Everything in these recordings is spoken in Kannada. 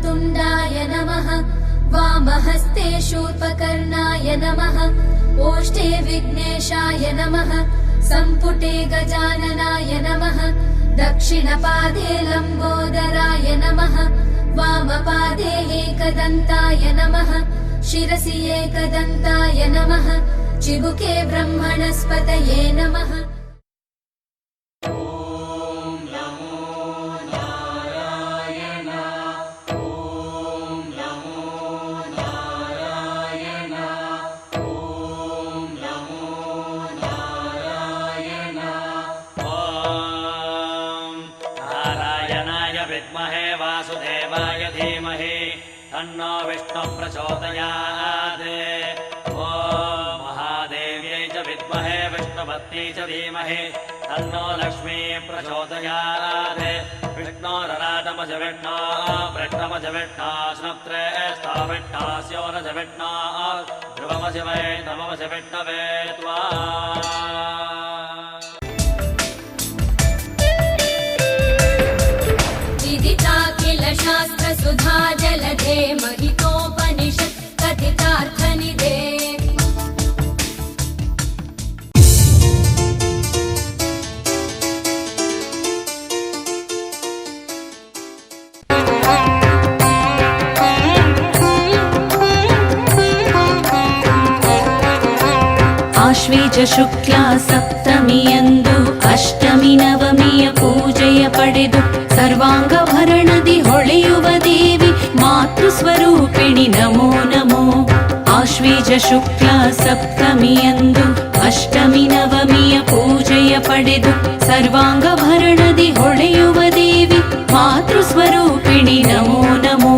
वक्रतुण्डाय नमः। वामहस्ते शूर्पकर्णाय नमः। ओष्ठे विघ्नेशाय नमः। सम्पुटे गजाननाय नमः। दक्षिणपादे लम्बोदराय नमः। वामपादे एकदन्ताय नमः। शिरसि एकदन्ताय नमः। चिबुके ब्रह्मणस्पतये नमः। विद्महे वासुदेवाय धीमहि तन्नो विष्णुः प्रचोदयात्। ॐ महादेव्यै च विद्महे विष्णुपत्न्यै च धीमहि तन्नो लक्ष्मी प्रचोदयात्। विष्णोरराटमज विष्णो वृष्णमज विष्णो स्नुत्रे स्थाविष्णास्योरज विष्णो ध्रुवमज वै नममज विष्णवे त्वा। शास्त्र सुधा जलधे महितोपनिषत् कथितार्थनिधे। ಆಶ್ವೀಜ ಶುಕ್ಲಾ ಸಪ್ತಮಿಯಂದು ಅಷ್ಟಮಿ ನವಮಿಯ ಪೂಜೆಯ ಪಡೆದು ಸರ್ವಾಂಗಭರಣದಿ ಹೊಳೆಯುವ ದೇವಿ ಮಾತೃಸ್ವರೂಪಿಣಿ ನಮೋ ನಮೋ. ಆಶ್ವೀಜ ಶುಕ್ಲಾ ಸಪ್ತಮಿಯಂದು ಅಷ್ಟಮಿ ನವಮಿಯ ಪೂಜೆಯ ಪಡೆದು ಸರ್ವಾಂಗಭರಣದಿ ಹೊಳೆಯುವ ದೇವಿ ಮಾತೃಸ್ವರೂಪಿಣಿ ನಮೋ ನಮೋ.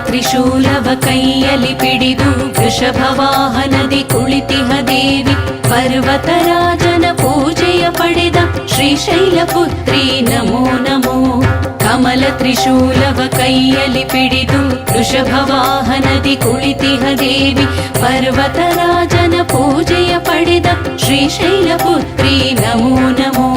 ತ್ರಿಶೂಲವ ಕೈಯಲ್ಲಿ ಪಿಡಿದು ವೃಷಭ ವಾಹನದಿ ಕುಳಿತಿಹ ದೇವಿ ಪರ್ವತರಾಜನ ಪೂಜೆಯ ಪಡೆದ ಶ್ರೀಶೈಲ ಪುತ್ರಿ ನಮೋ ನಮೋ. ಕಮಲ ತ್ರಿಶೂಲವ ಕೈಯಲ್ಲಿ ಪಿಡಿದು ವೃಷಭ ವಾಹನದಿ ಕುಳಿತಿಹ ದೇವಿ ಪರ್ವತರಾಜನ ಪೂಜೆಯ ಪಡೆದ ಶ್ರೀಶೈಲ ಪುತ್ರಿ ನಮೋ ನಮೋ.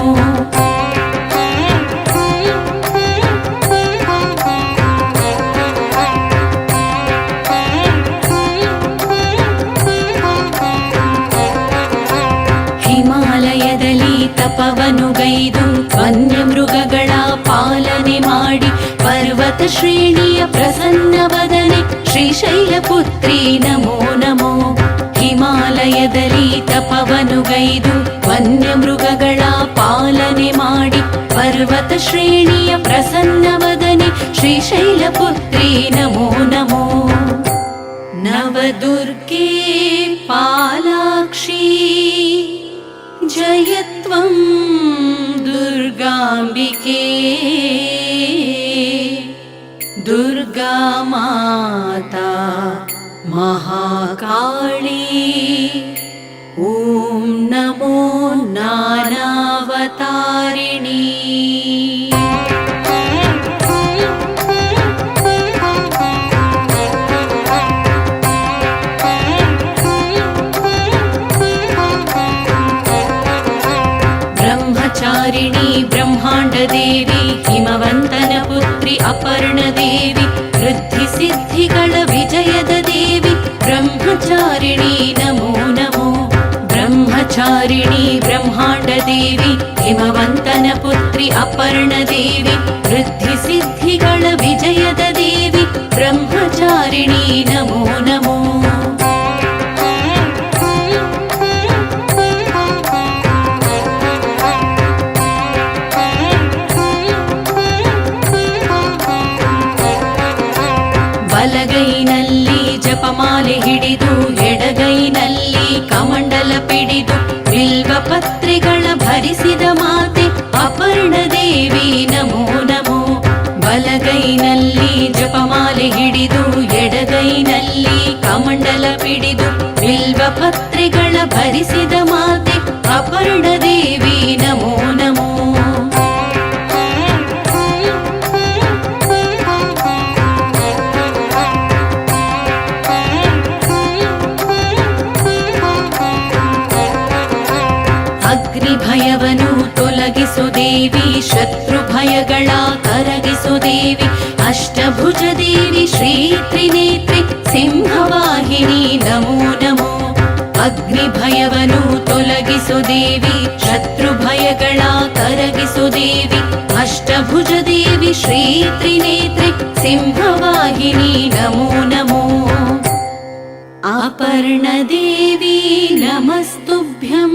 ತಪವನುಗೈದು ವನ್ಯಮೃಗಗಳ ಪಾಲನೆ ಮಾಡಿ ಪರ್ವತ ಶ್ರೇಣಿಯ ಪ್ರಸನ್ನ ವದನೆ ಶ್ರೀಶೈಲ ಪುತ್ರಿ ನಮೋ ನಮೋ. ಹಿಮಾಲಯದಲ್ಲಿ ತಪವನುಗೈದು ವನ್ಯಮೃಗಗಳ ಪಾಲನೆ ಮಾಡಿ ಪರ್ವತ ಶ್ರೇಣಿಯ ಪ್ರಸನ್ನ ವದನೆ ಶ್ರೀಶೈಲ ಪುತ್ರಿ ನಮೋ ನಮೋ. ನವದುರ್ಗೆ ಪಾಲಾಕ್ಷಿ ಜಯತ್ವಂ ದುರ್ಗಾಂಬಿಕೆ ದುರ್ಗಾ ಮಾತಾ ಮಹಾಕಾಳಿ. ಓಂ ನಮೋ ನಾನಾವತಾರಿಣಿ. ಬ್ರಹ್ಮಚಾರಿಣಿ ಬ್ರಹ್ಮಾಂಡ ದೇವಿ ಹಿಮವಂತನ ಪುತ್ರಿ ಅಪರ್ಣ ದೇವಿ ವೃದ್ಧಿ ಸಿದ್ಧಿಗಳ ವಿಜಯದ ದೇವಿ ಬ್ರಹ್ಮಚಾರಿಣಿ ನಮೋ ನಮೋ. ಬ್ರಹ್ಮಚಾರಿಣಿ ಬ್ರಹ್ಮಾಂಡ ದೇವಿ ಹಿಮವಂತನ ಪುತ್ರಿ ಅಪರ್ಣ ದೇವಿ ವೃದ್ಧಿ ಸಿದ್ಧಿಗಳ ವಿಜಯದ ದೇವಿ ಬ್ರಹ್ಮಚಾರಿಣಿ ನಮೋ ನಮೋ. ಬಲಗೈನಲ್ಲಿ ಜಪಮಾಲೆ ಹಿಡಿದು ಎಡಗೈನಲ್ಲಿ ಕಮಂಡಲ ಪಿಡಿದು ಬಿಲ್ವ ಪತ್ರೆಗಳ ಭರಿಸಿದ ಮಾತೆ ಅಪರ್ಣ ದೇವಿ ನಮೋ ನಮೋ. ಬಲಗೈನಲ್ಲಿ ಜಪಮಾಲೆ ಹಿಡಿದು ಎಡಗೈನಲ್ಲಿ ಕಮಂಡಲ ಪಿಡಿದು ಬಿಲ್ವ ಪತ್ರೆಗಳ ಭರಿಸಿದ ಮಾತೆ ಅಪರ್ಣ ದೇವಿ ನಮೋ ನಮೋ. ಅಗ್ನಿ ಭಯವನು ತೊಲಗಿಸು ದೇವಿ, ಶತ್ರು ಭಯಗಳ ಕರಗಿಸು ದೇವಿ, ಅಷ್ಟಭುಜ ದೇವಿ ಶ್ರೀ ತ್ರಿನೇತ್ರಿ ಸಿಂಹವಾಹಿನಿ ನಮೋ ನಮೋ. ಅಗ್ನಿ ಭಯವನು ತೊಲಗಿಸು ದೇವಿ, ಶತ್ರು ಭಯಗಳ ಕರಗಿಸು ದೇವಿ, ಅಷ್ಟಭುಜ ದೇವಿ ಶ್ರೀ ತ್ರಿನೇತ್ರಿ ಸಿಂಹವಾಹಿನಿ ನಮೋ ನಮೋ. ಅಪರ್ಣ ದೇವಿ ನಮಸ್ತುಭ್ಯಂ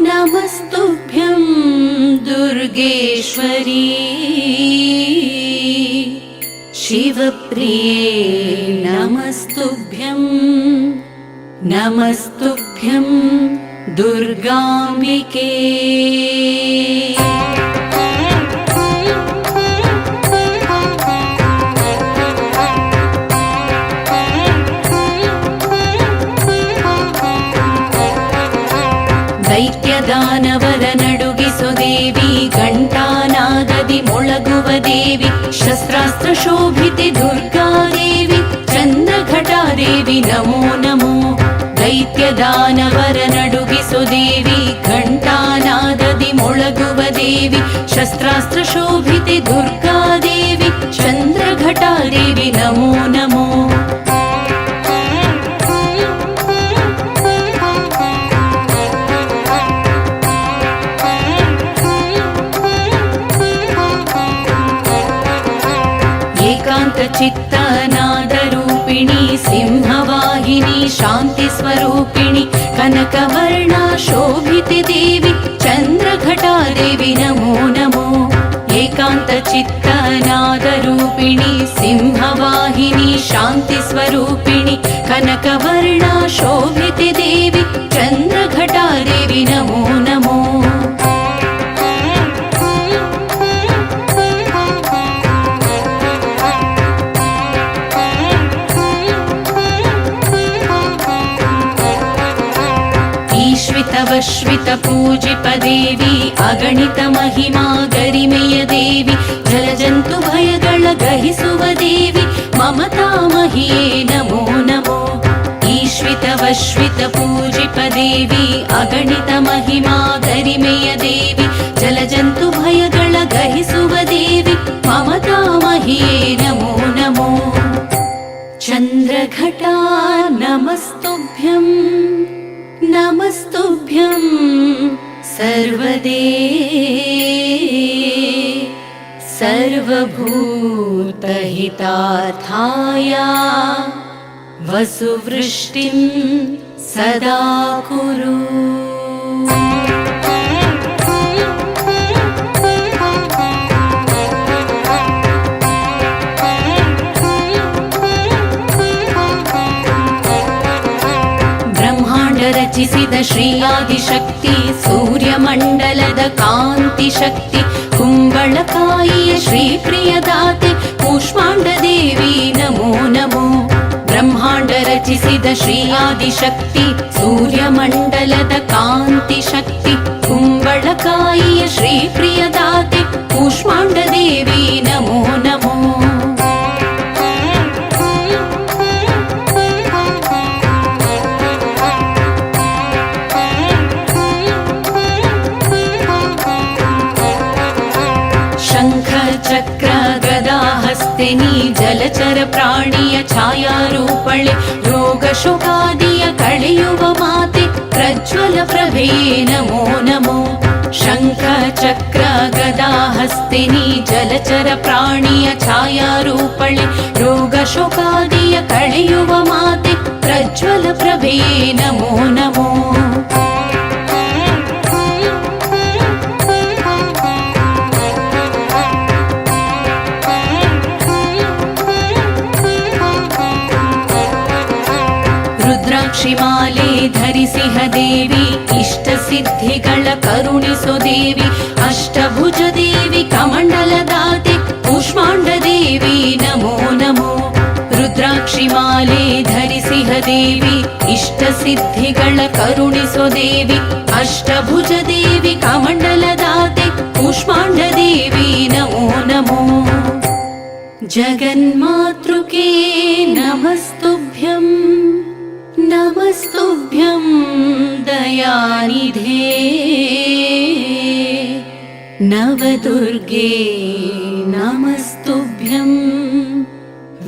ನಮಸ್ತುಭ್ಯಂ ದುರ್ಗೇಶ್ವರಿ. ಶಿವಪ್ರಿಯೇ ನಮಸ್ತುಭ್ಯಂ ನಮಸ್ತುಭ್ಯಂ ದುರ್ಗಾಂಬಿಕೆ. ದೈತ್ಯದಾನವರ ನಡುಗಿಸು ದೇವಿ, ಘಂಟಾನಾದದಿ ಮೊಳಗುವ ದೇವಿ, ಶಸ್ತ್ರಾಸ್ತ್ರ ಶೋಭಿತೆ ದುರ್ಗಾದೇವಿ, ಚಂದ್ರಘಟಾದೇವಿ ನಮೋ ನಮೋ. ದೈತ್ಯದಾನವರ ನಡುಗಿಸು ದೇವಿ, ಘಂಟಾನಾದದಿ ಮೊಳಗುವ ದೇವಿ, ಶಸ್ತ್ರಾಸ್ತ್ರ ಶೋಭಿತೆ ದುರ್ಗಾದೇವಿ, ಚಂದ್ರಘಟಾದೇವಿ ನಮೋ ನಮೋ. ಚಿತ್ತನಾದರೂಪಿಣಿ ಸಿಂಹವಾಹಿನಿ ಶಾಂತಿ ಸ್ವರೂಪಿಣಿ, ಕನಕವರ್ಣ ಶೋಭಿತೆ ದೇವಿ, ಚಂದ್ರಘಟಾದೇವಿ ನಮೋ ನಮೋ. ಏಕಾಂತ ಚಿತ್ತನಾದರೂಪಿಣಿ ಸಿಂಹವಾಹಿನಿ ಶಾಂತಿ ಸ್ವರೂಪಿಣಿ, ಕನಕವರ್ಣ ಶೋಭಿತೆ ದೇವಿ, ಚಂದ್ರಘಟಾದೇವಿ ನಮೋ ನಮೋ. ಶ್ವಿತ ಪೂಜಿಪ ದೇವಿ, ಅಗಣಿತ ಮಹಿಮಾ ಗರಿಮೆಯ ದೇವಿ, ಜಲಜಂತು ಭಯಗಳ ಗಹಿಸುವ ದೇವಿ, ಮಮತಾ ಮಹಿಯೇ ನಮೋ ನಮೋ. ಈಶ್ವಿತ ಪೂಜಿಪ ದೇವಿ, ಅಗಣಿತ ಮಹಿಮಾ ಗರಿಮೆಯ ದೇವಿ, ಜಲಜಂತು ಭಯಗಳ ಗಹಿಸುವ ದೇವಿ, ಮಮತಾ ಮಹಿಯೇ ನಮೋ ನಮೋ. ಚಂದ್ರಘಟಾ ನಮಸ್ತುಭ್ಯಂ ನಮಸ್ತುಭ್ಯಂ ಸರ್ವದೇ ಸರ್ವಭೂತಹಿತಾರ್ಥಾಯ ವಸುವೃಷ್ಟಿಂ ಸದಾ ಕುರು. ರಚಿಸಿದ ಶ್ರೀ ಆದಿಶಕ್ತಿ, ಸೂರ್ಯಮಂಡಲದ ಕಾಂತಿ ಶಕ್ತಿ, ಕುಂಬಳಕಾಯಿಯ ಶ್ರೀ ಪ್ರಿಯದಾತೆ ಕೂಷ್ಮಾಂಡ ದೇವಿ ನಮೋ ನಮೋ. ಬ್ರಹ್ಮಾಂಡ ರಚಿಸಿದ ಶ್ರೀ ಆದಿಶಕ್ತಿ, ಸೂರ್ಯಮಂಡಲದ ಕಾಂತಿ ಶಕ್ತಿ, ಕುಂಬಳಕಾಯಿಯ ಶ್ರೀ ಪ್ರಿಯದಾತೆ ಕೂಷ್ಮಾಂಡ ದೇವಿ ನಮೋ ನಮೋ. ಚಕ್ರ ಗದಾ ಹಸ್ತಿನಿ, ಜಲಚರ ಪ್ರಾಣಿಯ ಛಾಯಾರೂಪಳೆ, ರೋಗ ಶೋಕಾದಿಯ ಕಳೆಯುವ ಮಾತೆ, ಪ್ರಜ್ವಲ ಪ್ರಭೆಯೇ ನಮೋ ನಮೋ. ಶಂಖ ಚಕ್ರ ಗದಾ ಹಸ್ತಿನಿ, ಜಲಚರ ಪ್ರಾಣಿಯ ಛಾಯಾರೂಪಳೆ, ರೋಗ ಶೋಕಾದಿಯ ಕಳೆಯುವ ಮಾತೆ, ಪ್ರಜ್ವಲ ಪ್ರಭೆಯೇ ನಮೋ ನಮೋ. ರುದ್ರಾಕ್ಷಿಮಾಲೆ ಧರಿಸಿಹ ದೇವಿ, ಇಷ್ಟ ಸಿದ್ಧಿಗಳ ಕರುಣಿಸೋ ದೇವಿ, ಅಷ್ಟಭುಜ ದೇವಿ ಕಮಂಡಲದಾತೆ ಕೂಷ್ಮಾಂಡ ದೇವಿ ನಮೋ ನಮೋ. ರುದ್ರಾಕ್ಷಿಮಾಲೆ ಧರಿಸಿಹ ದೇವಿ, ಇಷ್ಟ ಸಿದ್ಧಿಗಳ ಕರುಣಿಸೋ ದೇವಿ, ಅಷ್ಟಭುಜ ದೇವಿ ಕಮಂಡಲದಾತೆ ಕೂಷ್ಮಾಂಡ ದೇವಿ ನಮೋ ನಮೋ. ಜಗನ್ಮಾತೃಕೆ ನಮಸ್ತುಭ್ಯಂ ನಮಸ್ತುಭ್ಯಂ नमस्तुभ्यं दयानिधे नवदुर्गे नमस्तुभ्यं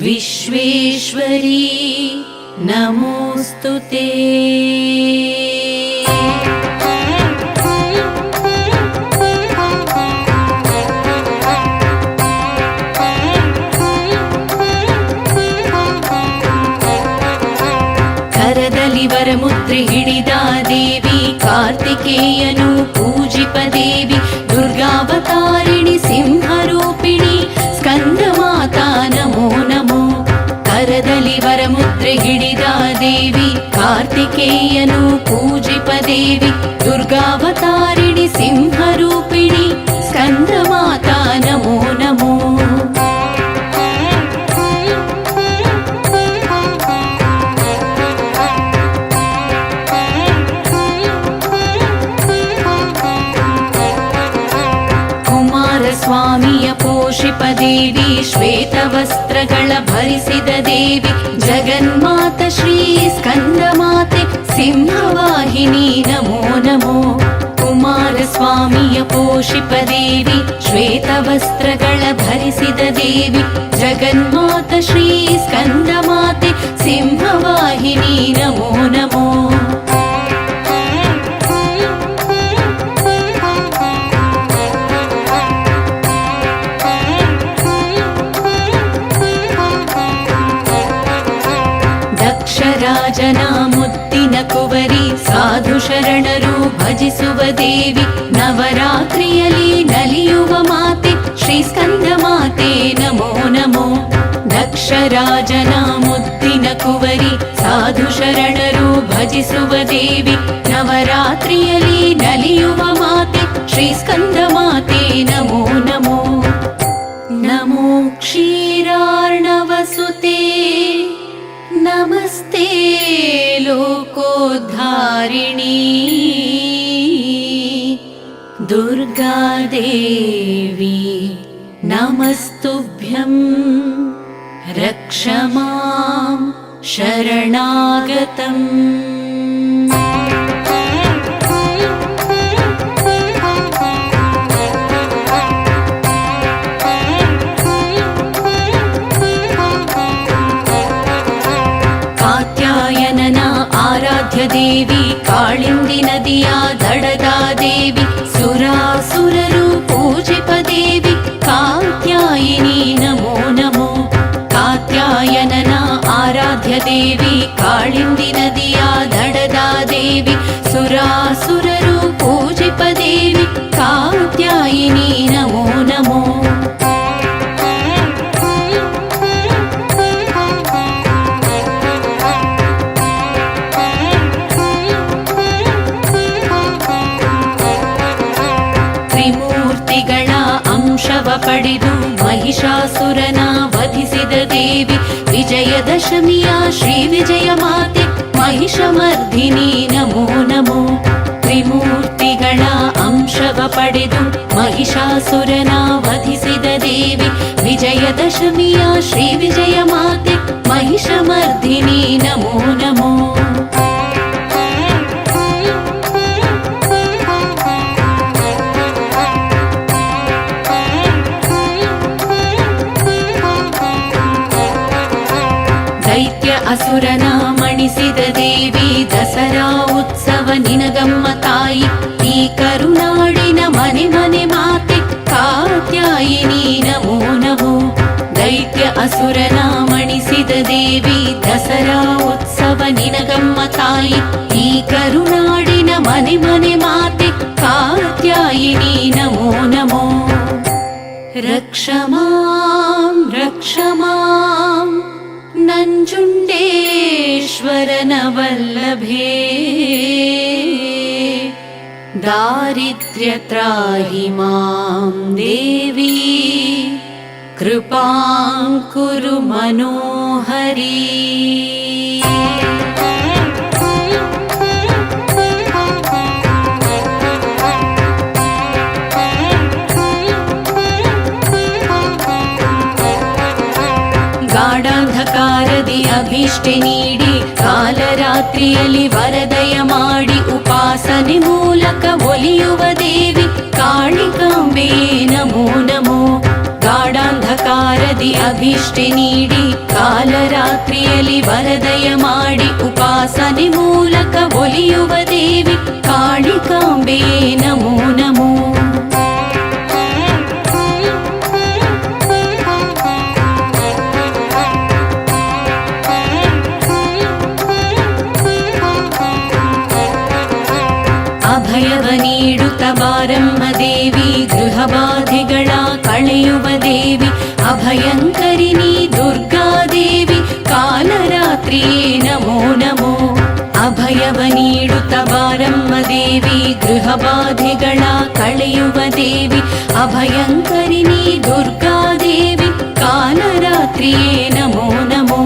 विश्वेश्वरी नमोऽस्तु ते। ಕರದಲ್ಲಿ ವರಮುದ್ರೆ ಹಿಡಿದ ದೇವಿ ಕಾರ್ತಿಕೇಯನು ಪೂಜಿಪ ದೇವಿ ದುರ್ಗಾವತಾರಿಣಿ ಸಿಂಹರೂಪಿಣಿ ಸ್ಕಂದ ಮಾತಾ ನಮೋ ನಮೋ। ಕರದಲ್ಲಿ ವರಮುದ್ರೆ ಹಿಡಿದ ದೇವಿ ಕಾರ್ತಿಕೇಯನು ಪೂಜಿಪ ದೇವಿ ದುರ್ಗಾವತಾರಿಣಿ ಸಿಂಹರೂಪಿಣಿ ಸ್ಕಂದ ಮಾತಾ ನಮೋ ನಮೋ। ಸ್ವಾಮಿಯ ಪೋಷಿಪ ದೇವಿ ಶ್ವೇತವಸ್ತ್ರಗಳ ಭರಿಸಿದ ದೇವಿ ಜಗನ್ಮಾತ ಶ್ರೀ ಸ್ಕಂದ ಮಾತೆ ಸಿಂಹವಾಹಿನಿ ನಮೋ ನಮೋ। ಕುಮಾರ ಸ್ವಾಮಿಯ ಪೋಷಿಪ ದೇವಿ ಶ್ವೇತವಸ್ತ್ರಗಳ ಭರಿಸಿದ ದೇವಿ ಜಗನ್ಮಾತ ಶ್ರೀ ಸ್ಕಂದ ಮಾತೆ ಸಿಂಹವಾಹಿನಿ ನಮೋ ನಮೋ। ರಾಜನ ಮುತ್ತಿನ ಕುವರಿ ಸಾಧು ಶರಣರು ಭಜಿಸುವ ದೇವಿ ನವರಾತ್ರಿಯಲ್ಲಿ ನಲಿಯುವ ಮಾತೆ ಶ್ರೀ ಸ್ಕಂದ ಮಾತೆ ನಮೋ ನಮೋ। ದಕ್ಷ ರಾಜನ ಮುತ್ತಿನ ಕುವರಿ ಸಾಧು ಶರಣರು ಭಜಿಸುವ ದೇವಿ ನವರಾತ್ರಿಯಲ್ಲಿ ನಲಿಯುವ ಮಾತೆ ಶ್ರೀ ಸ್ಕಂದ ಮಾತೆ ನಮೋ ನಮೋ। ನಮೋ ಕ್ಷೀರಾರ್ಣವಸುತೆ ನಮಸ್ತೆ ಲೋಕೋದ್ಧಾರಿಣಿ ದುರ್ಗಾದೇವಿ ನಮಸ್ತುಭ್ಯಂ ರಕ್ಷ ಮಾಂ ಶರಣಾಗತಂ। ಆರಾಧ್ಯ ದೇವಿ ಕಾಳಿಂದಿ ನದಿಯ ದಡದ ದೇವಿ ಸುರಾಸುರರು ಪೂಜಿಪ ದೇವಿ ಕಾತ್ಯಾಯಿನಿ ನಮೋ ನಮೋ। ಕಾತ್ಯಾಯನನ ಆರಾಧ್ಯ ದೇವಿ ಕಾಳಿಂದಿ ನದಿಯ ದಡದ ದೇವಿ ಸುರಾಸುರರು ಪೂಜಿಪ ದೇವಿ ಕಾತ್ಯಾಯಿನಿ ನಮೋ ನಮೋ। ತ್ರಿಮೂರ್ತಿಗಳ ಅಂಶವ ಪಡೆದು ಮಹಿಷಾಸುರನ ವಧಿಸಿದ ದೇವಿ ವಿಜಯದಶಮಿಯ ಶ್ರೀ ವಿಜಯ ಮಾತೆ ಮಹಿಷಮರ್ಧಿನಿ ನಮೋ ನಮೋ। ತ್ರಿಮೂರ್ತಿಗಳ ಅಂಶವ ಪಡೆದು ಮಹಿಷಾಸುರನ ವಧಿಸಿದ ದೇವಿ ವಿಜಯದಶಮಿಯ ಶ್ರೀ ವಿಜಯ ಮಾತೆ ಮಹಿಷಮರ್ಧಿನಿ ನಮೋ ನಮೋ। ದೈತ್ಯ ಅಸುರನ ಮಣಿಸಿದ ದೇವಿ ದಸರಾ ಉತ್ಸವ ನಿನಗಮ್ಮ ತಾಯಿ ಈ ಕರುನಾಡಿನ ಮನೆ ಮನೆ ಮಾತೆ ಕಾತ್ಯಾಯಿನಿ ನಮೋ ನಮೋ। ದೈತ್ಯ ಅಸುರನ ಮಣಿಸಿದ ದೇವಿ ದಸರಾ ಉತ್ಸವ ನಿನಗಮ್ಮ ತಾಯಿ ಈ ಕರುನಾಡಿನ ಮನೆ ಮನೆ ಮಾತೆ ಕಾತ್ಯಾಯಿನಿ ನಮೋ ನಮೋ। ರಕ್ಷ ಮಾಂ ನಂಜುಂಡೇಶ್ವರನ ವಲ್ಲಭೆ ದಾರಿದ್ರ್ಯ ತ್ರಾಹಿ ಮಾಂ ದೇವಿ ಕೃಪಾಂ ಕುರು ಮನೋಹರಿ। ಗಾಢಾಂಧಕಾರದಿ ಅಭೀಷ್ಟ ಅಭಿಷ್ಟೆ ನೀಡಿ ಕಾಲರಾತ್ರಿಯಲ್ಲಿ ವರದಯ ಮಾಡಿ ಉಪಾಸನೆ ಮೂಲಕ ಒಲಿಯುವ ದೇವಿ ಕಾಳಿಕಾಂಬೆ ನಮೋ ನಮೋ. ಗಾಢಾಂಧಕಾರದಿ ಅಭಿಷ್ಟೆ ನೀಡಿ ಕಾಲರಾತ್ರಿಯಲ್ಲಿ ವರದಯ ಮಾಡಿ ಉಪಾಸನೆ ಮೂಲಕ ಒಲಿಯುವ ದೇವಿ ಕಾಳಿಕಾಂಬೆ ನಮೋ ನಮೋ. ಅಭಯವ ನೀಡುತ್ತ ಬಾರಮ್ಮ ದೇವಿ ಗೃಹಬಾಧೆಗಳ ಕಳೆಯುವ ದೇವಿ ಅಭಯಂಕರಿಣಿ ದುರ್ಗಾದೇವಿ ಕಾಲರಾತ್ರಿಯೇ ನಮೋ ನಮೋ. ಅಭಯವ ನೀಡುತ್ತ ಬಾರಮ್ಮ ದೇವಿ ಗೃಹಬಾಧೆಗಳ ಕಳೆಯುವ ದೇವಿ ಅಭಯಂಕರಿಣಿ ದುರ್ಗಾದೇವಿ ಕಾಲರಾತ್ರಿಯೇ ನಮೋ ನಮೋ.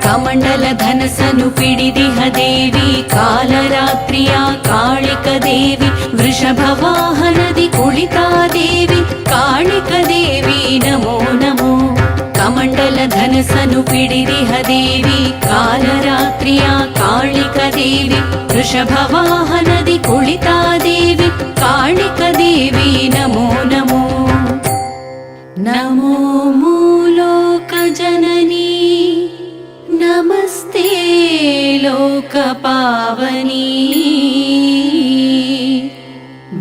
ಕಮಂಡಲ ಧನಸನು ಪಿಡಿದಿಹ ದೇವಿ ಕಾಲರಾತ್ರಿಯ ಕಾಳಿಕ ದೇವಿ ವೃಷಭ ವಾಹನದಿ ಕುಳಿತಾ ದೇವಿ ಕಾಳಿಕ ದೇವಿ ನಮೋ ನಮೋ. ಕಮಂಡಲ ಧನಸನು ಪಿಡಿದಿಹ ದೇವಿ ಕಾಲರಾತ್ರಿಯ ಕಾಳಿಕ ದೇವಿ ವೃಷಭ ವಾಹನದಿ ಕುಳಿತಾ ದೇವಿ ಕಾಳಿಕ ದೇವಿ ನಮೋ ನಮೋ. ನಮೋ ಮೂಲೋಕ ಜನನಿ ನಮಸ್ತೆ ಲೋಕಪಾವನಿ.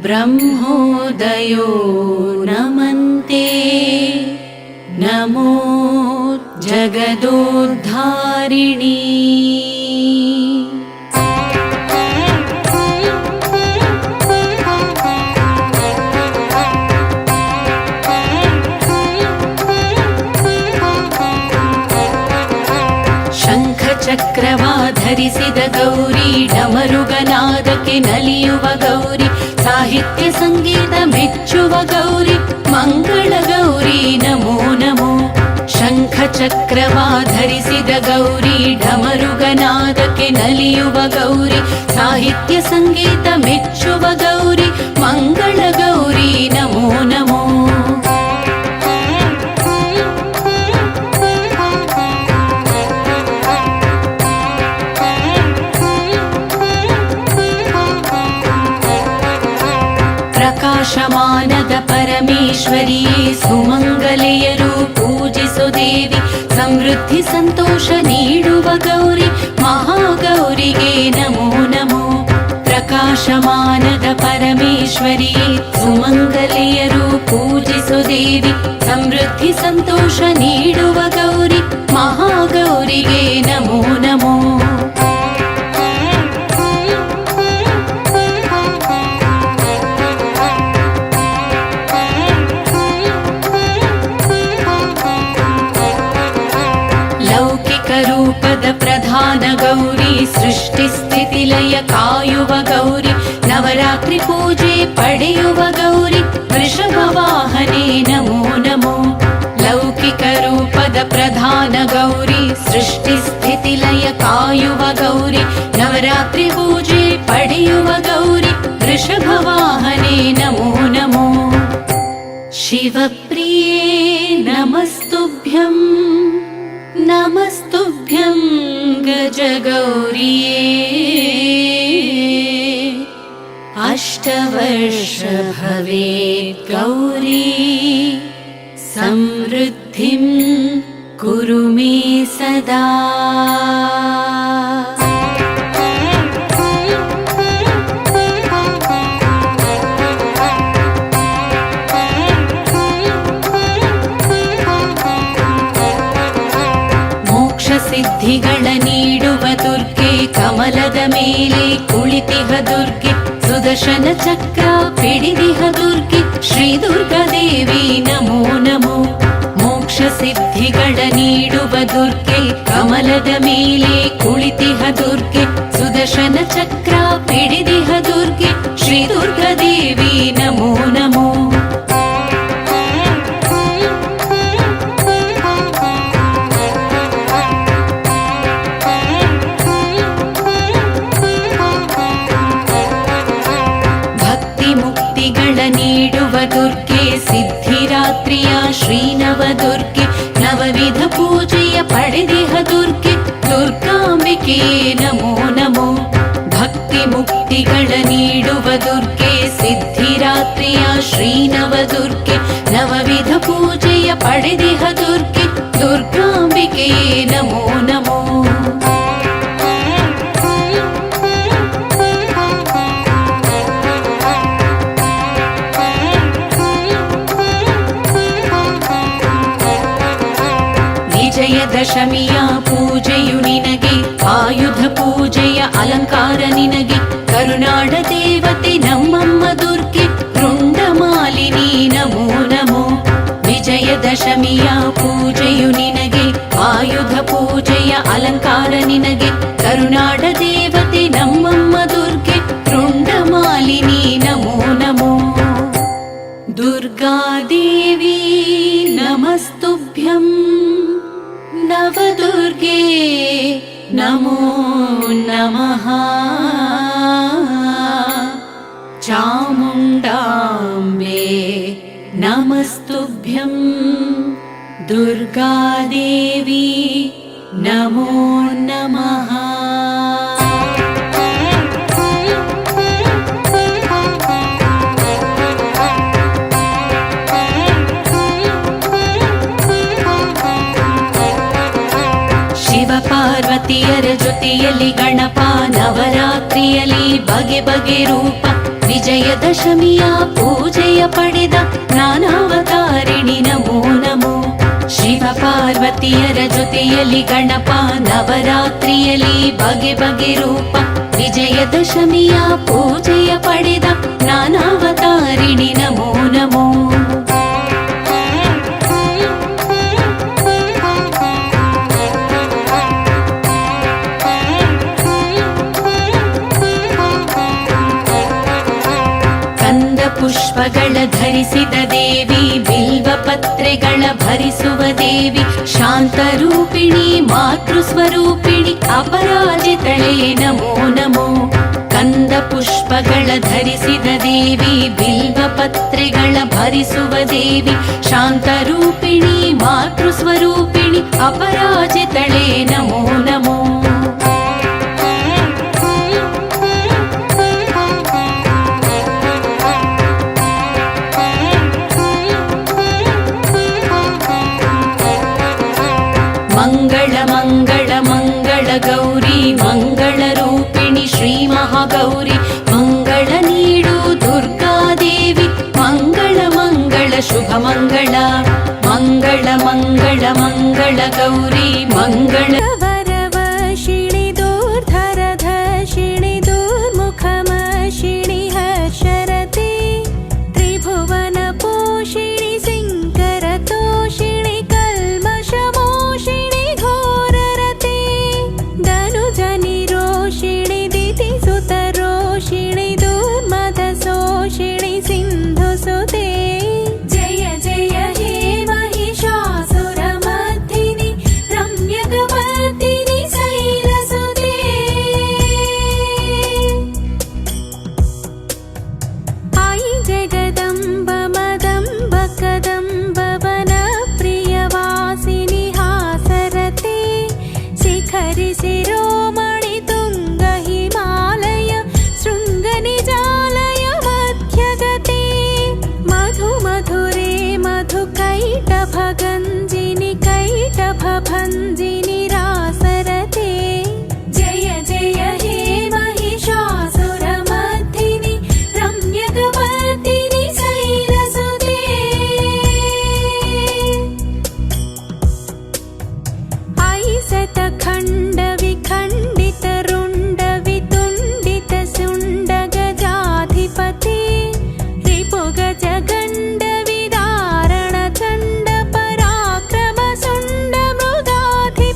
ಬ್ರಹ್ಮೋದಯೋ ನಮಂತೆ ನಮೋ ಜಗದೋದ್ಧಾರಿಣಿ. ಚಕ್ರವ ಧರಿಸಿದ ಗೌರಿ ಡಮರುಗನಾದಕ್ಕೆ ನಲಿಯುವ ಗೌರಿ ಸಾಹಿತ್ಯ ಸಂಗೀತ ಮೆಚ್ಚುವ ಗೌರಿ ಮಂಗಳ ಗೌರಿ ನಮೋ ನಮೋ. ಶಂಖ ಚಕ್ರವ ಧರಿಸಿದ ಗೌರಿ ಡಮರುಗನಾದಕ್ಕೆ ನಲಿಯುವ ಗೌರಿ ಸಾಹಿತ್ಯ ಸಂಗೀತ ಮೆಚ್ಚುವ ಗೌರಿ ಮಂಗಳ ಗೌರಿ ನಮೋ ನಮೋ. ಪ್ರಕಾಶಮಾನದ ಪರಮೇಶ್ವರಿಯೇ ಸುಮಂಗಲೆಯರು ಪೂಜಿಸು ದೇವಿ ಸಮೃದ್ಧಿ ಸಂತೋಷ ನೀಡುವ ಗೌರಿ ಮಹಾಗೌರಿಗೆ ನಮೋ ನಮೋ. ಪ್ರಕಾಶಮಾನದ ಪರಮೇಶ್ವರಿಯೇ ಸುಮಂಗಲೆಯರು ಪೂಜಿಸು ದೇವಿ ಸಮೃದ್ಧಿ ಸಂತೋಷ ನೀಡುವ ಗೌರಿ ಮಹಾಗೌರಿಗೆ ನಮೋ ನಮೋ. ರೂಪದ ಪ್ರಧಾನ ಗೌರಿ ಸೃಷ್ಟಿ ಸ್ಥಿತಿ ಲಯ ಕಾಯುವ ಗೌರಿ ನವರಾತ್ರಿ ಪೂಜೆ ಪಡೆಯುವ ಗೌರಿ ವೃಷಭ ವಾಹನೆ ನಮೋ ನಮೋ. ಲೌಕಿಕ ರೂಪದ ಪ್ರಧಾನ ಗೌರಿ ಸೃಷ್ಟಿ ಸ್ಥಿತಿ ಲಯ ಕಾಯುವ ಗೌರಿ ನವರಾತ್ರಿ ಪೂಜೆ ಪಡೆಯುವ ಗೌರಿ ವೃಷಭ ವಾಹನೆ ನಮೋ ನಮೋ. ಶಿವಪ್ರಿಯೇ ನಮಸ್ತುಭ್ಯಂ ನಮಸ್ತುಭ್ಯಂ ಗಜಗೌರಿಯೇ. ಅಷ್ಟವರ್ಷ ಭವೇತ್ ಗೌರಿ ಸಮೃದ್ಧಿಂ ಕುರು ಮೇ ಸದಾ. ಸಿದ್ಧಿಗಳ ನೀಡುವ ದುರ್ಗೆ ಕಮಲದ ಮೇಲೆ ಕುಳಿತಿಹ ದುರ್ಗೆ ಸುದರ್ಶನ ಚಕ್ರ ಪಿಡಿದಿಹ ದುರ್ಗೆ ಶ್ರೀ ದುರ್ಗಾದೇವಿ ನಮೋ ನಮೋ. ಮೋಕ್ಷ ಸಿದ್ಧಿಗಳ ನೀಡುವ ದುರ್ಗೆ ಕಮಲದ ಮೇಲೆ ಕುಳಿತಿಹ ದುರ್ಗೆ ಸುದರ್ಶನ ಚಕ್ರ ಪಿಡಿದಿಹ ದುರ್ಗೆ ಶ್ರೀ ದುರ್ಗಾದೇವಿ ನಮೋ ನಮೋ. ನವದುರ್ಗೆ ನವವಿಧ ಪೂಜೆಯ ಪಡೆದಿಹ ದುರ್ಗೆ ದುರ್ಗಾಂಬಿಕೆ ನಮೋ ನಮೋ ಭಕ್ತಿ ಮುಕ್ತಿಗಳ ನೀಡುವ ದುರ್ಗೆ ಸಿದ್ಧಿರಾತ್ರಿಯ ಶ್ರೀ ನವದುರ್ಗೆ ನವವಿಧ ಪೂಜೆಯ ಪಡೆದಿಹ ದುರ್ಗೆ ದುರ್ಗಾಂಬಿಕೆ ನಮೋ ನಮೋ ವಿಜಯದಶಮಿಯ ಪೂಜೆಯು ನಿನಗೆ ಆಯುಧ ಪೂಜೆಯ ಅಲಂಕಾರ ನಿನಗೆ ಕರುನಾಡ ದೇವತೆ ನಮ್ಮಮ್ಮ ದುರ್ಗೆ ರುಂಡಮಾಲಿನಿ ನಮೋ ನಮೋ ವಿಜಯದಶಮಿಯ ಪೂಜೆಯು ನಿನಗೆ ಆಯುಧ ಪೂಜೆಯ ಅಲಂಕಾರ ನಿನಗೆ ಕರುನಾಡ ದೇವತೆ ನಮ್ಮಮ್ಮ ದುರ್ಗೆ ರುಂಡಮಾಲಿನಿ ನಮೋ ನಮೋ ದುರ್ಗಾದೇವಿ ನಮಸ್ತುಭ್ಯಂ ನವದುರ್ಗೆ ನಮೋ ನಮಃ ಚಾಮುಂಡಾಂಬೆ ನಮಸ್ತುಭ್ಯಂ ದುರ್ಗಾದೇವಿ ನಮೋ ನಮಃ ಪಾರ್ವತಿಯರ ಜೊತೆಯಲ್ಲಿ ಗಣಪ ನವರಾತ್ರಿಯಲ್ಲಿ ಬಗೆ ಬಗೆ ರೂಪ ವಿಜಯದಶಮಿಯ ಪೂಜೆಯ ಪಡೆದ ನಾನಾವತಾರಿಣಿ ನಮೋ ನಮೋ ಶಿವ ಪಾರ್ವತಿಯರ ಜೊತೆಯಲ್ಲಿ ಗಣಪ ನವರಾತ್ರಿಯಲ್ಲಿ ಬಗೆ ಬಗೆ ರೂಪ ವಿಜಯದಶಮಿಯ ಪೂಜೆಯ ಪಡೆದ ನಾನಾವತಾರಿಣಿ ನಮೋ ನಮೋ ಪುಷ್ಪಗಳ ಧರಿಸಿದ ದೇವಿ ಬಿಲ್ವ ಪತ್ರೆಗಳ ಭರಿಸುವ ದೇವಿ ಶಾಂತರೂಪಿಣಿ ಮಾತೃ ಸ್ವರೂಪಿಣಿ ಅಪರಾಜಿತಳೇ ನಮೋ ನಮೋ ಕಂದ ಪುಷ್ಪಗಳ ಧರಿಸಿದ ದೇವಿ ಬಿಲ್ವ ಪತ್ರೆಗಳ ಭರಿಸುವ ದೇವಿ ಶಾಂತರೂಪಿಣಿ ಮಾತೃ ಸ್ವರೂಪಿಣಿ ಅಪರಾಜಿತಳೇ ನಮೋ ನಮೋ ಮಂಗಳ ಮಂಗಳ ಮಂಗಳ ಗೌರಿ ಮಂಗಳ ರೂಪಿಣಿ ಶ್ರೀ ಮಹಾಗೌರಿ ಮಂಗಳ ನೀಡು ದುರ್ಗಾದೇವಿ ಮಂಗಳ ಮಂಗಳ ಶುಭ ಮಂಗಳ ಮಂಗಳ ಮಂಗಳ ಮಂಗಳ ಗೌರಿ ಮಂಗಳ ವರವಶಿಣಿ ದೂರ್ಧರಧಶಿಣಿ ದೂರ್ಮುಖಮಶಿಣಿ ಹರ್ಷರತೆ ತ್ರಿಭುವನ ಪೋಷಿಣಿ ಸಿಂಕರತೋಷಿಣಿ ಕಲ್ಮಷಮೋಷಿಣಿ ಘೋರರತೆ ಧನುಜನಿ ರೋಷಿಣಿ ದಿತಿ ಸುತರೋಷಿಣಿ ದುರ್ಮದಸೋಷಿಣಿ ಸಿಂಧು ಸುತೆ ಜಯ ಜಯ ಹೇ महिषासुरमर्दिनि रम्यकवर्दिनि शैलसुते आई जगदम्ब मदम्ब कदम्ब वनप्रियवासिनि हासरते शिखरि शिरोमणि तुङ्ग हिमालय शृङ्गनिजालय मध्यगते मधु मधुरे मधु कैटभगञ्जिनि कैटभभञ्जिनि रासरते जय जय हे महिषासुरमर्दिनि रम्यकवर्दिनि शैलसुते ऐसतखण्ड विखण्डित रुण्ड वितुण्डित शुण्ड गजाधिपते रिपुगज गण्ड विदारण चण्ड पराक्रम शुण्ड मृगाधिपते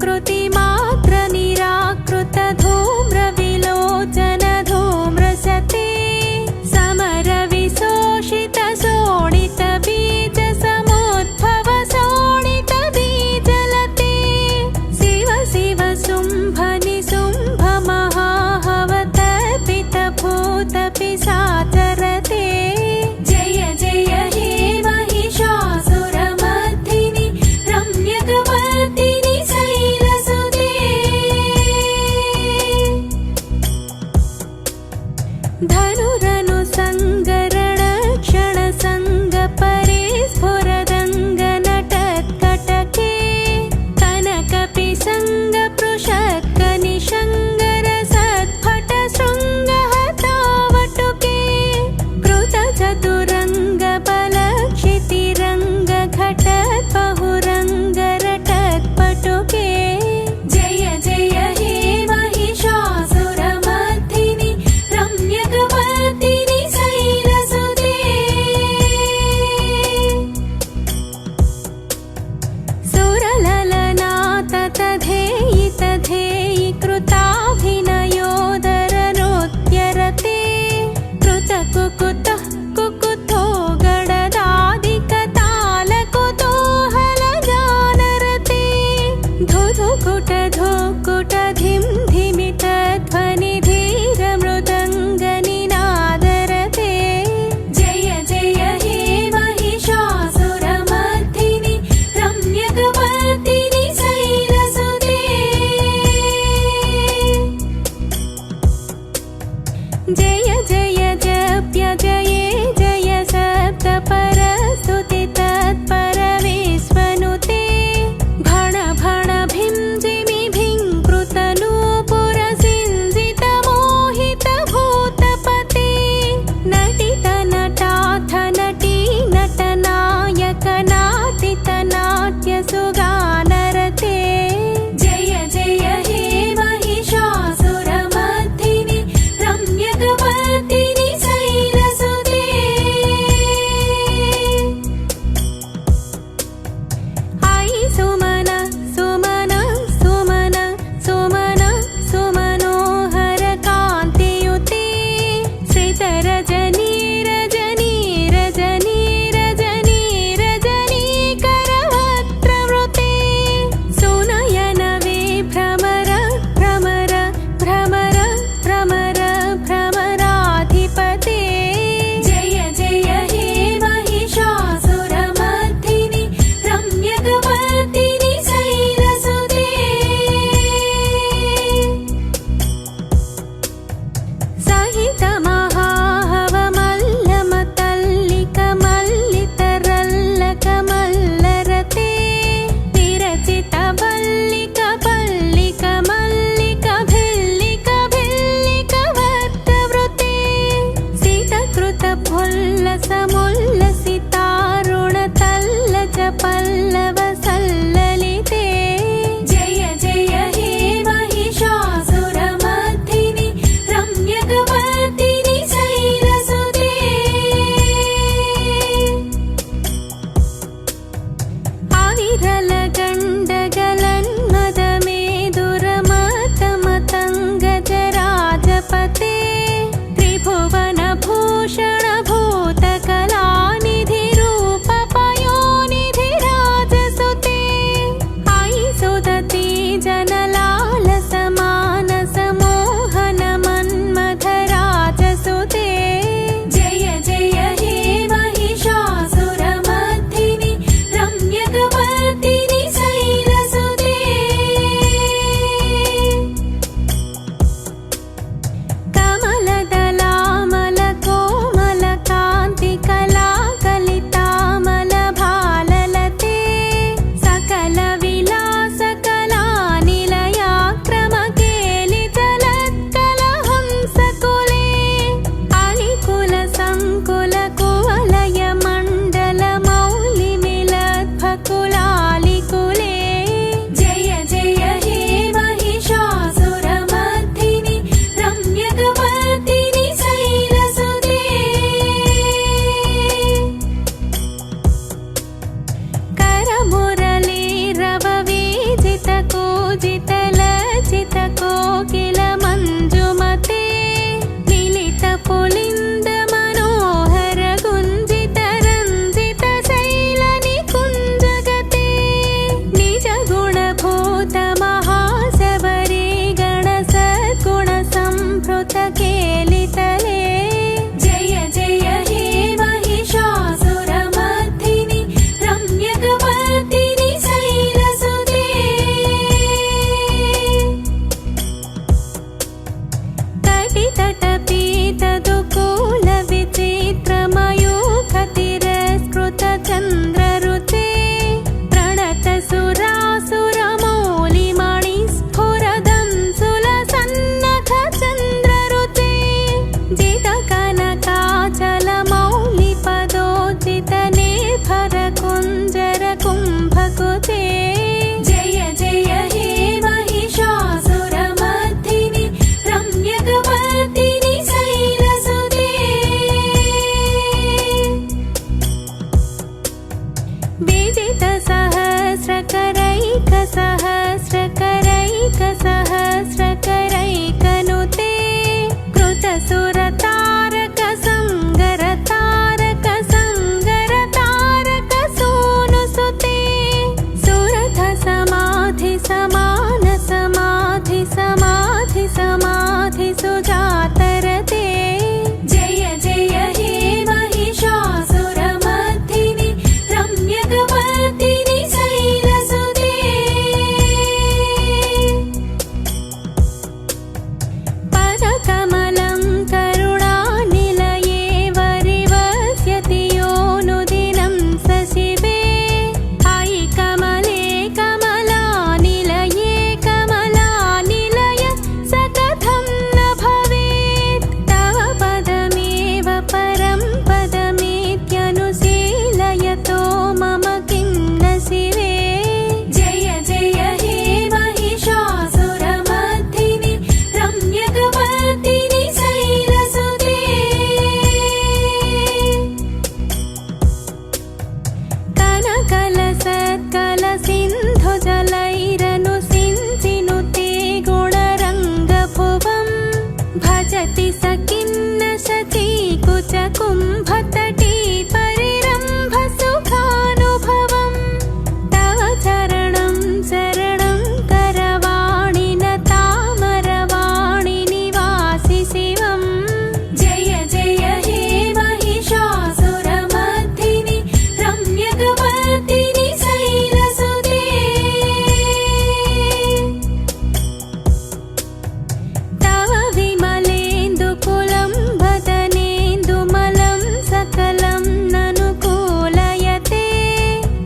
कृतिमात्र निराकृत धूम्रविलोचन धूम्रसते समरविशोषित शोणित बीज समुद्भव शोणित बीजलते शिव शिव शुम्भ निशुम्भ महाहवतर्पित भूत पिशाचरते जय जय हे महिषासुरमर्दिनि रम्यकवर्दिनि शैलसुते धनुरनु संगरण क्षण संग परे स्फुरदंग नटत्कटके कनकपि संग पृषत्क निशंगर सत्फट शृंगहतावटुके कृत चतुरंग बल क्षितिरंग घटत् बहुरंग रटत् पटुके जय जय हे महिषासुरमर्दिनि रम्यकवर्दिनि शैलसुते सुरललनाथ तथेयि तथेयि कृताभिनयोदर नृत्यरते कृत कुकुतः कुकुतो गडदादिकतालकुतूहलगानरते धुधुकुट धुकुट धिं धिमित ध्वनि धीर मृदङ्ग निनादरते जय जय हे महिषासुरमर्दिनि रम्यकवर्दिनि शैलसुते जय जय जप्य जये जय शब्द परस्तुति तत्पर विश्वनुते भण भण भिं जिमि भिं कृत नूपुर सिंजित मोहित भूतपते नटित नटाथ नटी नटनायक नाटित नाट्य सुगानरते जय जय हे महिषासुरमर्दिनि रम्यकवर्दिनि शैलसुते आई सुमन सुमन सुमन सुमन सुमनोहर कान्तियुते श्रितरजनी रजनी रजनी रजनी रजनी करवक्त्रवृते सुनयन विभ्रमर भ्रमर भ्रमर भ्रमर भ्रमराधिपते जय जय हे महिषासुरमर्दिनि रम्यकवर्दिनि शैलसुते सहित महाहवमल्लमतल्लिक मल्लितरल्लक मल्लरते विरचित बल्लिक पल्लिक मल्लिक भिल्लिक भिल्लिक वर्तवृते सीतकृत फुल्लस मुल्लसितारुण तल्लज पल्लव सल्ललिते जय जय हे महिषासुरमर्दिनि रम्यकवर्दिनि शैलसुते आविरल गण्डगलन्मदमेदुरमतमतङ्गजराजपते त्रिभुवन भूषण भूतकलानिधि रूप पयोनिधि राजसुते आई सुदती जनलाल समानस मोहन मन्मथ राजसुते जय जय हे महिषासुरमर्दिनि रम्यकवर्दिनि सहस्रकरैकसहस्रकरैकनुते कृतसुरतारक संगरतारक संगरतारक सूनुसुते सुरथ समाधि समान समाधि समाधि समाधि सुजातरते जय जय हे महिषासुरमर्दिनि रम्यकवर्दिनि शैलसुते पदकमलं करुणानिलये वरिवस्यति योऽनुदिनं सशिवे अयि कमले कमलानिलये कमलानिलय स कथं न भवेत् तव पदमेव परं पदमेत्यनुशीलयतो मम किं न शिवे जय जय हे महिषासुरमर्दिनि रम्यकवर्दिनि शैलसुते कनकलसत्कलसिन्धुजलैरनुसिञ्चिनुते गुणरङ्गभुवं भजति स किन्न शची कुचकुम्भतटी परिरम्भसुखानुभवम् तव चरणं शरणं करवाणि न तामरवाणि निवासि शिवम् जय जय हे महिषासुरमर्दिनि रम्यकवर्दिनि शैलसुते तव विमलेन्दुकुलं वदनेन्दुमलं सकलं ननुकूलयते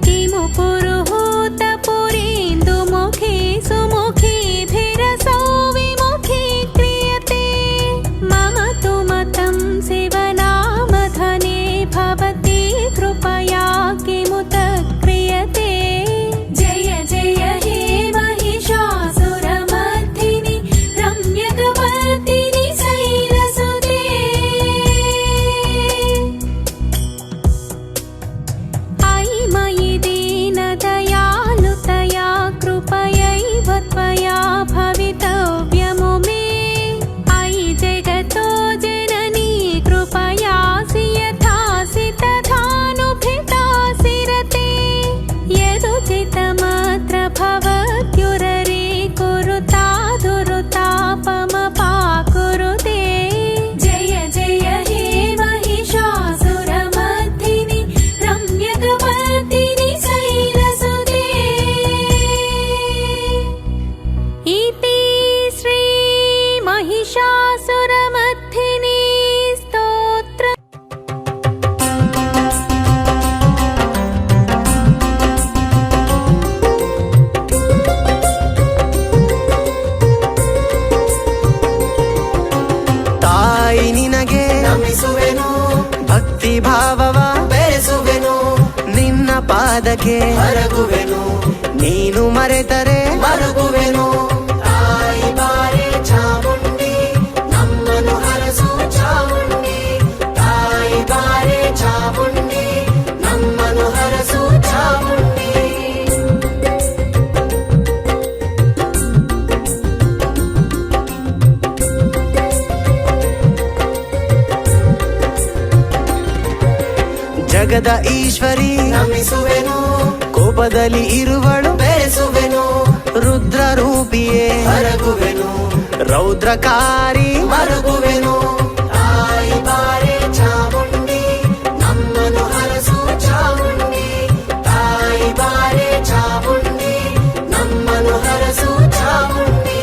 किमु पुरुहूतपुरीन्दुमुखी सुमुखीभिरसौ विमुखी क्रियते मम तु मतं शिवनामधने भवती कृपया किमुत क्रियते जय जय हे महिषासुरमर्दिनि रम्यकवर्दिनि शैलसुते अयि मयि दीनदयालुतया कृपयैव त्वया भवितव्यमु मे अयि जगतो जननी कृपयासि यथासि तथानुभितासि रते यदुचितमत्र भवत्युररे कुरुतादुरुतापमपाकुरुते जय जय हे महिषासुरमर्दिनि रम्यकवर्दिनि शैलसुते इति श्री महिषासुरमर्दिनि स्तोत्र ತಾಯಿ ನಿನಗೆ ನಮಿಸುವೆನು, ಭಕ್ತಿ ಭಾವವ ಬೆರೆಸುವೆನು, ನಿನ್ನ ಪಾದಕ್ಕೆ ಹರಗುವೆನು, ನೀನು ಮರೆತರೆ ಮರಗುವೆನು. ತಾಯಿ ಬಾರೆ ಚಾಮುಂಡಿ, ನಮ್ಮನ್ನು ಹರಸು ಚಾಮುಂಡಿ, ತಾಯಿ ಬಾರೆ ಚಾಮುಂಡಿ, ನಮ್ಮನ್ನು ಹರಸು ಚಾಮುಂಡಿ. ಜಗದ ಈಶ್ವರಿ ನಮಿಸುವೆನು, ಕೋಪದಲ್ಲಿ ಇರುವಳು ಬೆರೆಸುವೆನು, ರುದ್ರ ರೂಪಿಯೇ ಹರಗುವೆನು, ರೌದ್ರಕಾರಿ ಮರಗುವೆನು. ತಾಯಿ ಬಾರೆ ಚಾಮುಂಡಿ, ನಮ್ಮನ್ನು ಹರಸು ಚಾಮುಂಡಿ, ತಾಯಿ ಬಾರೆ ಚಾಮುಂಡಿ, ನಮ್ಮನ್ನು ಹರಸು ಚಾಮುಂಡಿ.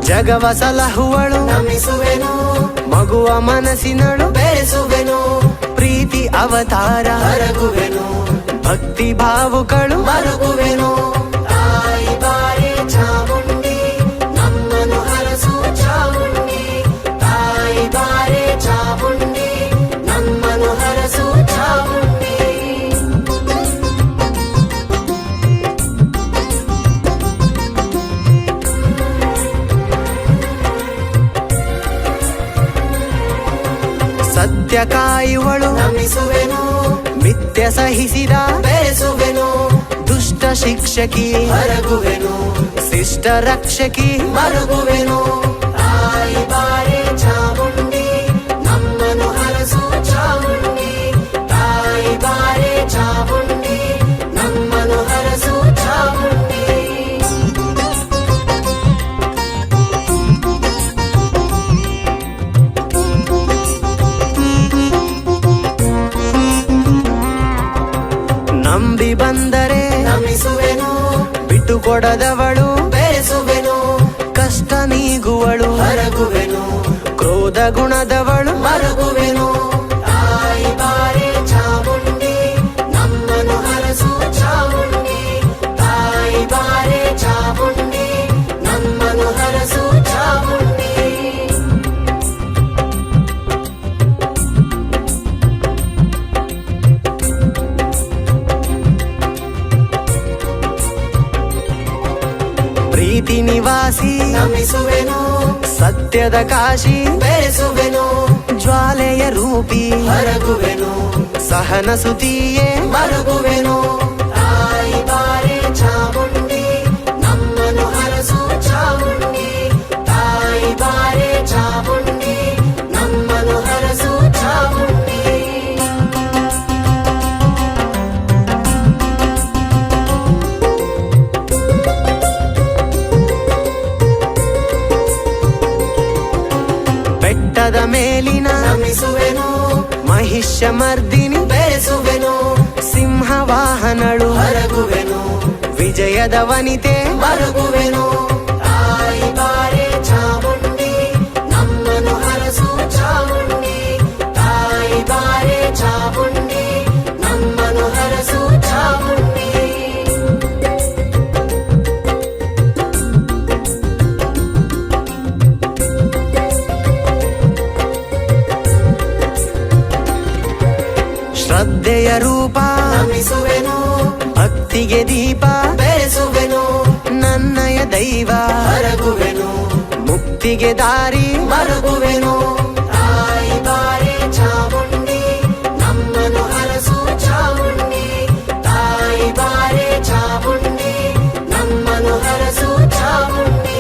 ಜಗವ ಸಲಹುವಳು ನಮಿಸುವೆನು, ಮಗುವ ಮನಸ್ಸಿನಳು ಬೆರೆಸುವೆನು, ಪ್ರೀತಿ ಅವತಾರ ಹರಗುವೆನು, ಭಕ್ತಿ ಭಾವುಗಳು ಮರಗುವೆನು. ತಾಯಿ ಬಾರೆ ಚಾಮುಂಡಿ, ನಮ್ಮನ್ನು ಹರಸು ಚಾಮುಂಡಿ, ತಾಯಿ ಬಾರೆ ಚಾಮುಂಡಿ, ನಮ್ಮನ್ನು ಹರಸು ಚಾಮುಂಡಿ. ಸತ್ಯ ಕಾಯುವಳು ನಮಿಸುವೆನು, ಮಿಥ್ಯ ಸಹಿಸಿದ ಬೆರೆಸುವೆನು, ದುಷ್ಟ ಶಿಕ್ಷಕಿ ಹೊರಗುವೆನು, ಶಿಷ್ಟ ರಕ್ಷಕಿ ಮರುಗುವೆನು. ತಾಯಿ ಬಾರೆ ಚಾಮುಂಡಿ ನಮ್ಮನು ಹರಸು ಚಾಮುಂಡಿ, ತಾಯಿ ಬಾರೆ ಚಾಮುಂಡಿ ನಮ್ಮನು ಹರಸು ಚಾಮುಂಡಿ. ನಂಬಿ ಬಂದರೆ ನಮಿಸುವೆನು, ಬಿಟ್ಟು ಕೊಡದವಳು ಬೆರೆಸುವೆನು, ಕಷ್ಟ ನೀಗುವಳು ಹೊರಗುವೆನು, ಕ್ರೋಧ ಗುಣದವಳು ಮರುಗುವೆನು. ತಾಯಿ ಬಾರೆ ಚಾಮುಂಡಿ ನಮ್ಮನು ಹರಸು ಚಾಮುಂಡಿ, ತಾಯಿ ಬಾರೆ ಚಾಮುಂಡಿ ನಮ್ಮನು ಹರಸು ಚಾಮುಂಡಿ. ಪ್ರೀತಿ ನಿವಾಸಿ ನಮಿಸುವೆನು, ಸತ್ಯದ ಕಾಶಿ ಬೆರೆಸುವೆನು, ಜ್ವಾಲೆಯ ರೂಪಿ ಹೊರಗುವೆನು, ಸಹನ ಸುತಿಯೇ ಮರುಗುವೆನು. ತಾಯಿ ಬಾರೆ ಚಾಮುಂಡಿ ನಮ್ಮನು ಹರಸು ಚಾಮುಂಡಿ, ತಾಯಿ ಬಾರೆ ಚಾಮುಂಡಿ ನಮ್ಮನು ಹರಸು ಚಾಮುಂಡಿ. ಬೆಟ್ಟದ ಮೇಲಿನ ನಮಿಸುವೆನು, ಮಹಿಷ ಮರ್ದಿನಿ ಬೆರೆಸುವೆನು, ಸಿಂಹ ವಾಹನಳು ಹೊರಗುವೆನು, ವಿಜಯದ ವನಿತೆ ಮರುಗುವೆನು. ತಾಯಿ ಬಾರೆ ಚಾಮುಂಡಿ ನಮ್ಮನು ಹರಸು ಚಾಮುಂಡಿ, ತಾಯಿ ಬಾರೆ ಚಾಮುಂಡಿ ನಮ್ಮನು ಹರಸು ಚಾಮುಂಡಿ. ಶ್ರದ್ಧೆಯ ರೂಪ ನಮಿಸುವೆನು, ಭಕ್ತಿಗೆ ದೀಪ ಬೆರೆಸುವೆನು, ನನ್ನಯ ದೈವ ಹೊರಗುವೆನು, ಮುಕ್ತಿಗೆ ದಾರಿ ಮರುಗುವೆನು. ತಾಯಿ ಬಾರೆ ಚಾಮುಂಡಿ ನಮ್ಮನು ಹರಸು ಚಾಮುಂಡಿ, ತಾಯಿ ಬಾರೆ ಚಾಮುಂಡಿ ನಮ್ಮನು ಹರಸು ಚಾಮುಂಡಿ.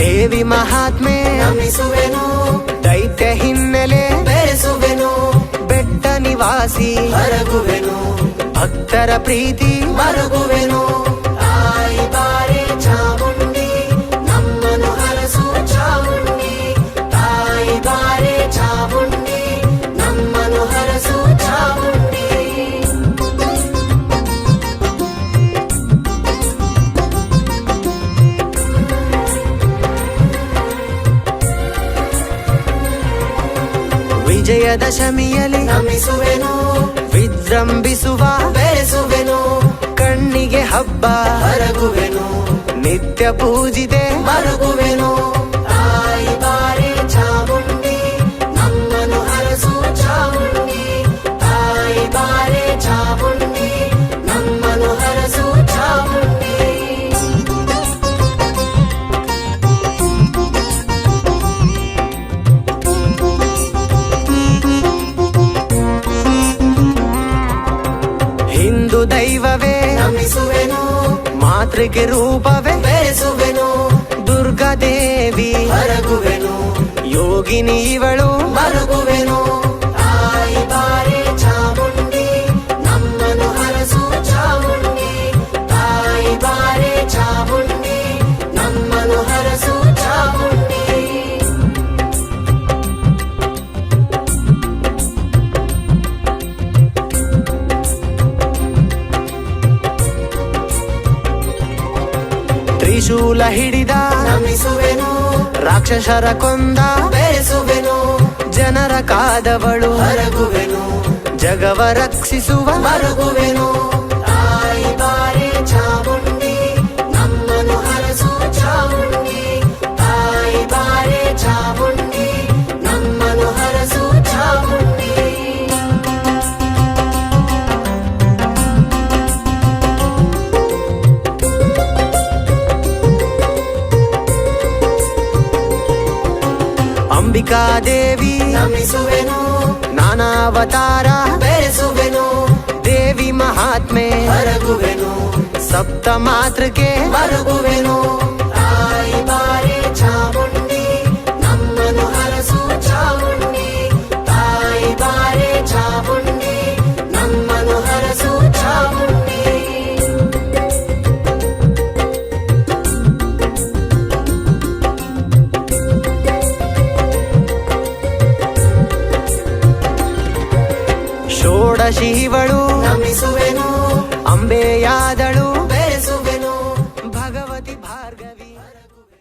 ದೇವಿ ಮಹಾತ್ಮೆ ನಮಿಸುವೆನು, ದೈತ್ಯ ಹಿನ್ನೆಲೆ ಬೆರೆಸುವೆನು, ಬೆಟ್ಟ ನಿವಾಸಿ ಹೊರಗುವೆನು, ಭಕ್ತರ ಪ್ರೀತಿ ಮರುಗುವೆನು. ತಾಯಿ ಬಾರೆ ಚಾಮುಂಡಿ ನಮ್ಮನು ಹರಸು ಚಾಮುಂಡಿ, ತಾಯಿ ಬಾರೆ ಚಾಮುಂಡಿ ನಮ್ಮನು ಹರಸು ಚಾಮುಂಡಿ. ವಿಜಯದಶಮಿಯಲ್ಲಿ ನಮಿಸುವೆನು, ವಿಜೃಂಭಿಸುವ ಬೆರೆಸುವೆನು, ಕಣ್ಣಿಗೆ ಹಬ್ಬ ಹೊರಗುವೆನು, ನಿತ್ಯ ಪೂಜಿತೆ ಮರುಗುವೆನು. ತಾಯಿ ಬಾರೆ ಚಾಮುಂಡಿ ನಮ್ಮನು ಹರಸು ಚಾಮುಂಡಿ, ತಾಯಿ ಬಾರೆ ಚಾಮುಂಡಿ ನಮ್ಮನು ಹರಸು ಚಾಮುಂಡಿ. ಹಿಂದೂ ದೈವವೇ ನಮಿಸುವೆನು, ಮಾತೃಕೆ ರೂಪವೇ ಬೆರೆಸುವೆನು, ದುರ್ಗಾ ದೇವಿ ಹೊರಗುವೆನು, ಯೋಗಿನಿ ಇವಳು ಮರುಗುವೆನು. ತಾಯಿ ಬಾರೆ ಚಾಮುಂಡಿ ನಮ್ಮನು ಹರಸು ಚಾಮುಂಡಿ, ತಾಯಿ ಬಾರೆ ಚಾಮುಂಡಿ ನಮ್ಮನು ಹರಸು ಚಾಮುಂಡಿ. ತ್ರಿಶೂಲ ಹಿಡಿದ ನಮಿಸುವೆನು, ರಾಕ್ಷಸರ ಕೊಂದ ಬೆರೆಸುವೆನು, ಜನರ ಕಾದವಳು ಹೊರಗುವೆನು, ಜಗವ ರಕ್ಷಿಸುವ ಮರುಗುವೆನು. ತಾಯಿ ಬಾರೆ ಚಾಮುಂಡಿ ನಮ್ಮನು ಹರಸು ಚಾಮುಂಡಿ, ತಾಯಿ ಬಾರೆ ಚಾಮುಂಡಿ ನಮ್ಮನು ಹರಸು ಚಾಮುಂಡಿ. ಕಾಳಿಕಾದೇವಿ ನಮಿಸುವೆನು, ನಾನಾವತಾರ ಬೆರೆಸುವೆನು, ದೇವಿ ಮಹಾತ್ಮೆ ಹರಗುವೆನು, ಸಪ್ತ ಮಾತೃಕೆ ಮರಗುವೆನು. ತಾಯಿ ಬಾರೆ ಚಾಮುಂಡಿ ನಮ್ಮನು ಹರಸು ಚಾಮುಂಡಿ, ತಾಯಿ ಬಾರೆ ಚಾಮುಂಡಿ ನಮ್ಮನು ಹರಸು ಚಾಮುಂಡಿ. ಷೋಡಶಿವಳು ನಮಿಸುವೆನು, ಅಂಬೆಯಾದಳು